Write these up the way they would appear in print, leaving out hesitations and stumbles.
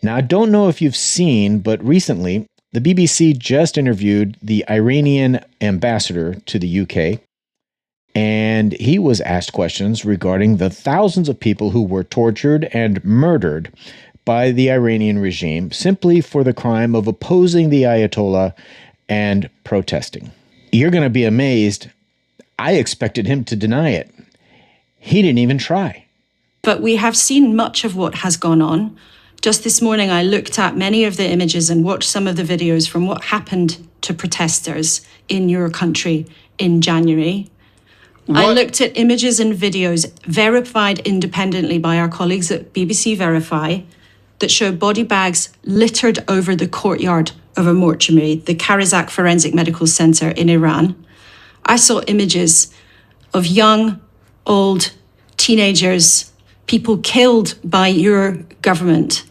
Now, I don't know if you've seen, but recently the BBC just interviewed the Iranian ambassador to the UK, and he was asked questions regarding the thousands of people who were tortured and murdered by the Iranian regime simply for the crime of opposing the Ayatollah and protesting. You're going to be amazed. I expected him to deny it. He didn't even try. But we have seen much of what has gone on. Just this morning, I looked at many of the images and watched some of the videos from what happened to protesters in your country in January. I looked at images and videos verified independently by our colleagues at BBC Verify that show body bags littered over the courtyard of a mortuary, the Karizak Forensic Medical Center in Iran. I saw images of young, old, teenagers, people killed by your government,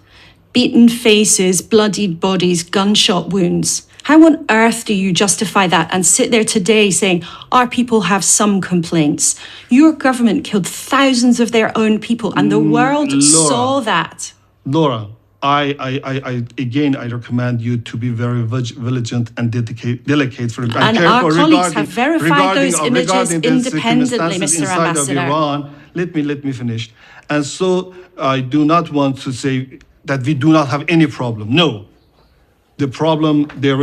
beaten faces, bloodied bodies, gunshot wounds. How on earth do you justify that and sit there today saying, our people have some complaints? Your government killed thousands of their own people and the world saw that. Laura, I again recommend you to be very vigilant and delicate for and our colleagues have verified those images independently, Mr. Ambassador. Of Iran. Let me finish. And so I do not want to say that we do not have any problem. No. The problem there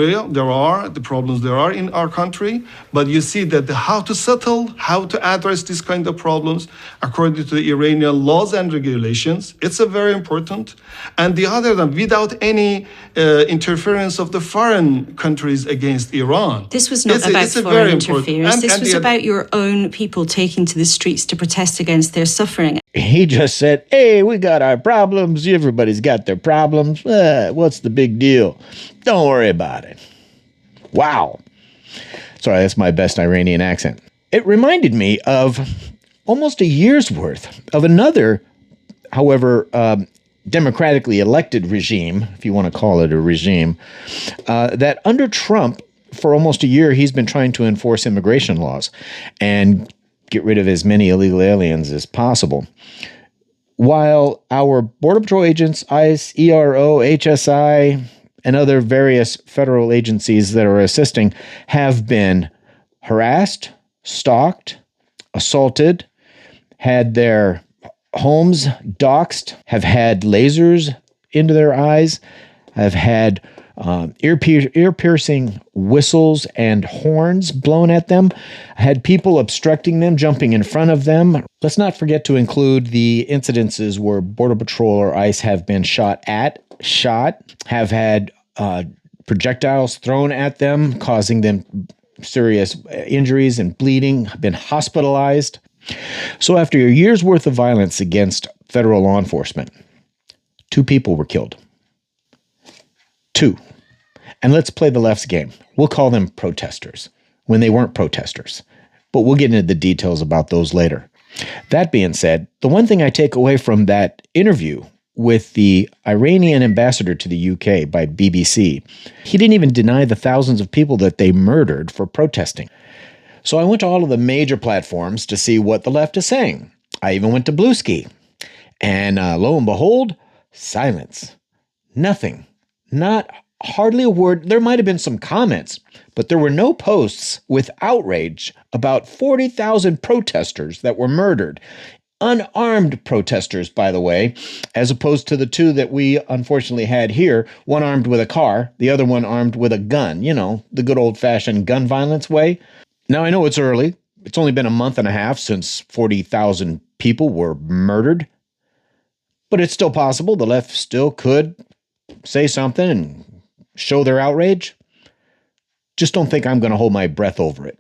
are in our country, but you see that how to settle, how to address these kind of problems according to the Iranian laws and regulations, it's a very important. And the other than without any interference of the foreign countries against Iran. This was not about foreign interference. This was about your own people taking to the streets to protest against their suffering. He just said, hey, we got our problems. Everybody's got their problems. What's the big deal? Don't worry about it. Wow. Sorry, that's my best Iranian accent. It reminded me of almost a year's worth of another, however, democratically elected regime, if you want to call it a regime, that under Trump, for almost a year, he's been trying to enforce immigration laws and get rid of as many illegal aliens as possible. While our Border Patrol agents, ICE, ERO, HSI, and other various federal agencies that are assisting have been harassed, stalked, assaulted, had their homes doxxed, have had lasers into their eyes, have had ear-piercing whistles and horns blown at them, had people obstructing them, jumping in front of them. Let's not forget to include the incidences where Border Patrol or ICE have been shot, have had projectiles thrown at them, causing them serious injuries and bleeding, been hospitalized. So after a year's worth of violence against federal law enforcement, 2 people were killed. 2. And let's play the left's game. We'll call them protesters when they weren't protesters. But we'll get into the details about those later. That being said, the one thing I take away from that interview with the Iranian ambassador to the UK by BBC, he didn't even deny the thousands of people that they murdered for protesting. So I went to all of the major platforms to see what the left is saying. I even went to Bluesky. And lo and behold, silence. Nothing. Not hardly a word. There might have been some comments, but there were no posts with outrage about 40,000 protesters that were murdered. Unarmed protesters, by the way, as opposed to the 2 that we unfortunately had here, one armed with a car, the other one armed with a gun, the good old-fashioned gun violence way. Now, I know it's early. It's only been a month and a half since 40,000 people were murdered, but it's still possible. The left still could say something and show their outrage. Just don't think I'm going to hold my breath over it.